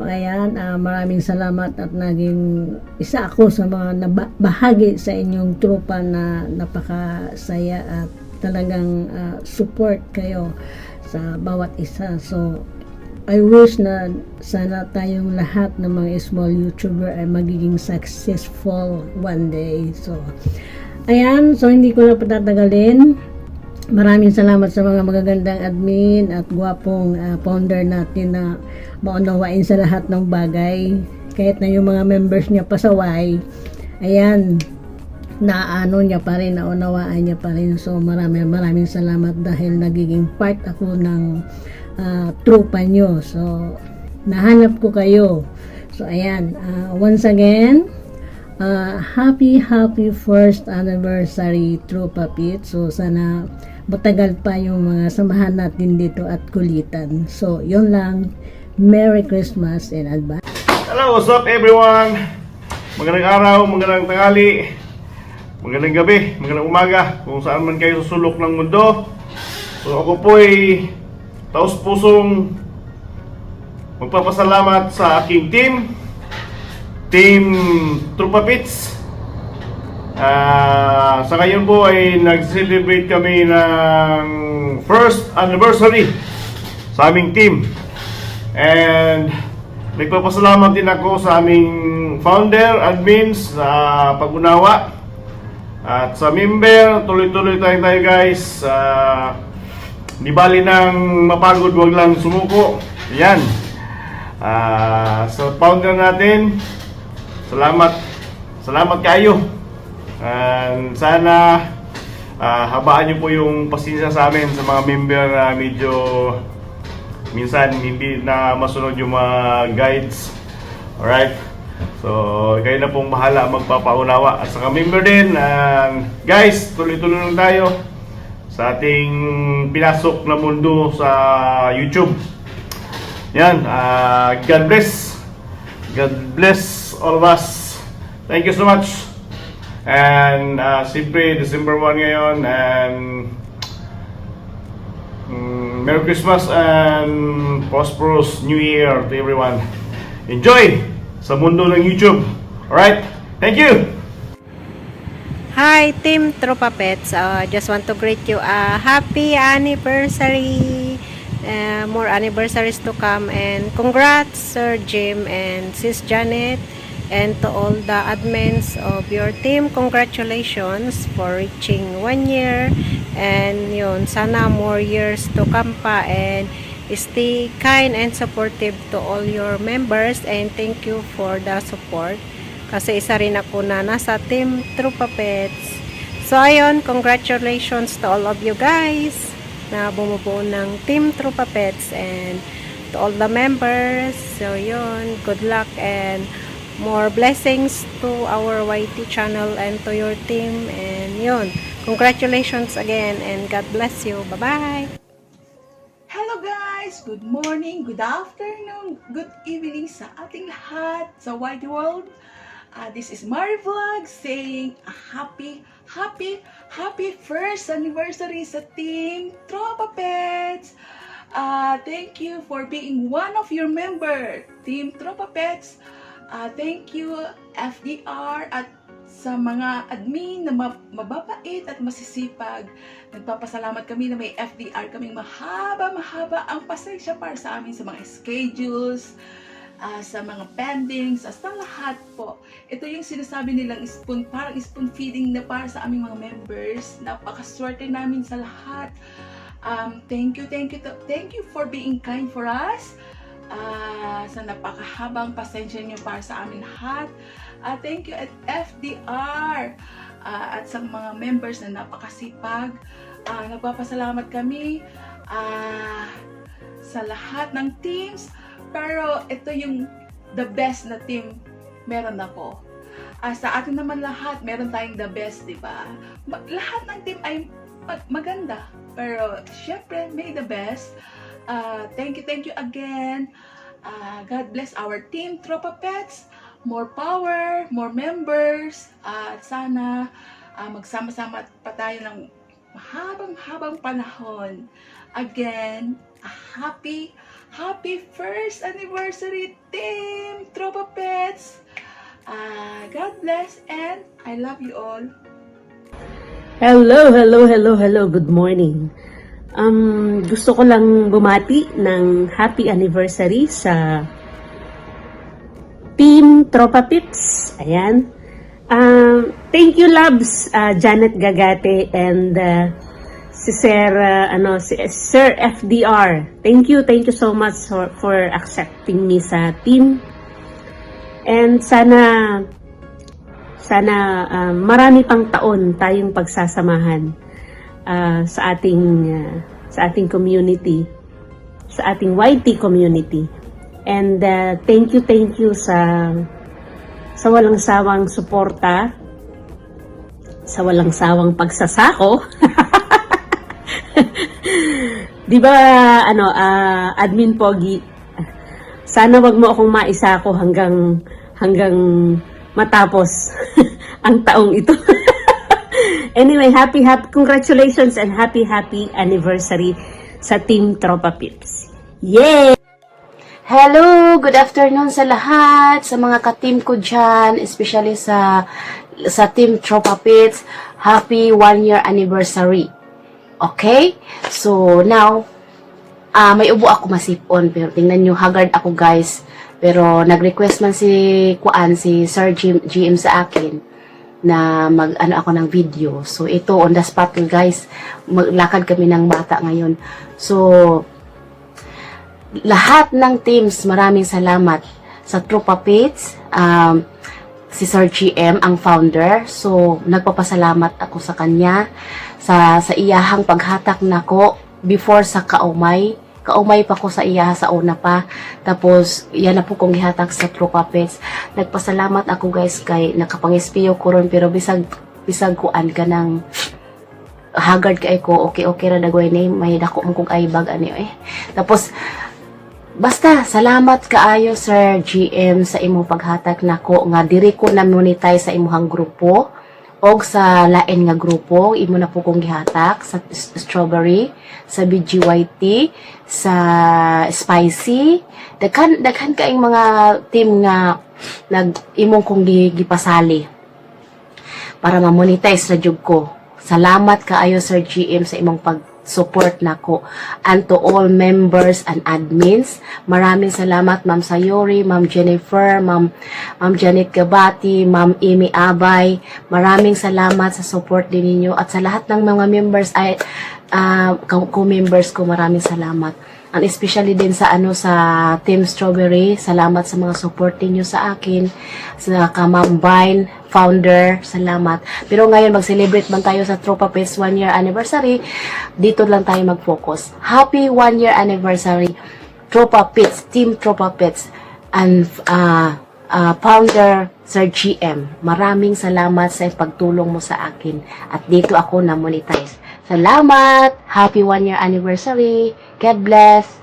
So ayan, maraming salamat at naging isa ako sa mga bahagi sa inyong tropa na napakasaya at talagang support kayo sa bawat isa. So I wish na sana tayong lahat ng mga small YouTuber ay magiging successful one day. So ayan, so hindi ko na patatagalin. Maraming salamat sa mga magagandang admin at gwapong founder natin na maunawain sa lahat ng bagay. Kahit na yung mga members niya pasaway, ayan, naano niya pa rin, naunawaan niya pa rin. So maraming salamat dahil nagiging part ako ng tropa nyo. So nahanap ko kayo. So ayan, once again, happy first anniversary Tropa Pit. So sana matagal pa yung mga samahan natin dito at kulitan. So yun lang, Merry Christmas in advance. Hello, what's up everyone? Magandang araw, magandang tanghali, magandang gabi, magandang umaga, kung saan man kayo sa sulok ng mundo. So ako po ay taos-pusong magpapasalamat sa aking Team Tropa Pits. Sa ngayon po ay nag-celebrate kami ng first anniversary sa aming team. And nagpapasalamat din ako sa aming founder, admins sa pag-unawa. At sa member, tuloy-tuloy tayo guys. Di bali nang mapagod, wag lang sumuko. Yan. Sa founder natin, salamat kayo. And sana habaan niyo po yung pasensya sa amin sa mga member na medyo minsan hindi na masunod yung mga guides. Alright? So kayo na pong bahala magpapaunawa. At saka member din, guys, tuloy-tuloy lang tayo sa ating pinasok na mundo sa YouTube. Yan, God bless all of us. Thank you so much. And siyempre December 1 ngayon, and Merry Christmas and prosperous New Year to everyone. Enjoy sa mundo ng YouTube. Alright? Thank you! Hi Team Tropa Pets, just want to greet you happy anniversary, more anniversaries to come, and congrats Sir Jim and Sis Janet, and to all the admins of your team, congratulations for reaching 1 year, and yun, sana more years to come pa, and stay kind and supportive to all your members, and thank you for the support. Kasi isa rin ako na nasa Team Tropa Pets. So ayun, congratulations to all of you guys na bumubuo ng Team Tropa Pets, and to all the members. So yun, good luck and more blessings to our YT channel and to your team. And yun, congratulations again and God bless you. Bye-bye! Hello guys! Good morning, good afternoon, good evening sa ating lahat sa wide world. This is Mari Vlog saying a happy first anniversary sa Team Tropa Pets. Thank you for being one of your member, Team Tropa Pets. Thank you FDR at sa mga admin na mababait at masisipag. Nagpapasalamat kami na may FDR kaming mahaba ang pasensya para sa amin sa mga schedules, sa mga pendings, sa lahat po. Ito yung sinasabi nilang spoon, parang spoon feeding na para sa aming mga members. Napakaswerte namin sa lahat. Thank you for being kind for us. Sa napakahabang pasensya niyo para sa amin lahat. Thank you at FDR at sa mga members na napakasipag. Nagpapasalamat kami sa lahat ng teams. Pero ito yung the best na team meron ako. Sa atin naman lahat, meron tayong the best, di ba? Lahat ng team ay maganda. Pero syempre, may the best. Thank you again. God bless our team, Tropa Pets. More power, more members. At sana magsama-sama pa tayo ng mahabang panahon. Again, a happy Happy first anniversary, Team Tropa Pets! God bless and I love you all. Hello, hello, hello, hello. Good morning. Gusto ko lang bumati ng happy anniversary sa Team Tropa Pips. Ayan. Thank you, Labs, Janet Gagate and si Sir FDR. Thank you so much for accepting me sa team. And sana marami pang taon tayong pagsasamahan sa ating community, sa ating YT community. And thank you sa walang sawang suporta, sa walang sawang pagsasako. 'Di ba Admin Pogi, sana wag mo akong maisako hanggang matapos ang taong ito. Anyway, happy congratulations and happy anniversary sa Team Tropa Pips. Yay! Hello! Good afternoon sa lahat, sa mga ka-team ko dyan, especially sa Team Tropa Pits. Happy 1-year anniversary. Okay? So, now, may ubo ako masipon, pero tingnan nyo, haggard ako guys. Pero, nag-request man si Sir GM sa akin, na ako ng video. So, ito, on the spot guys, maglakad kami ng bata ngayon. So, lahat ng teams, maraming salamat sa Tropa Pits, si Sir GM, ang founder. So, nagpapasalamat ako sa kanya sa iyahang paghatak nako before sa kaumay. Kaumay pa ko sa iyaha sa una pa. Tapos, yan na po kong gihatak sa Tropa Pits. Nagpasalamat ako guys kay nakapangispiyo ko ron, pero bisag kuan ka ng haggard kay ko, okay ra dagway ni may dako mo kong aibag ani eh. Tapos basta, salamat kaayo Sir GM sa imong paghatag nako nga diri ko na monetize sa imong grupo og sa lain nga grupo imo na po kong gihatak sa Strawberry, sa BGYT, sa Spicy. Daghan kaayong mga team nga imong kong gipasali para ma-monetize na jud ko. Salamat kaayo Sir GM sa imong support nako, and to all members and admins. Maraming salamat Ma'am Sayori, Ma'am Jennifer, Ma'am Janet Gabati, Ma'am Amy Abay. Maraming salamat sa support din ninyo, at sa lahat ng mga members ay co-members ko, maraming salamat. And especially din sa Team Strawberry, salamat sa mga support niyo sa akin, sa Ma'am Vine, founder, salamat. Pero ngayon mag-celebrate man tayo sa Tropa Pets 1-year anniversary, dito lang tayo mag-focus. Happy 1-year anniversary, Tropa Pets, Team Tropa Pets, and founder Sir GM. Maraming salamat sa pagtulong mo sa akin, at dito ako na monetize. Salamat! Happy 1-year anniversary! God bless!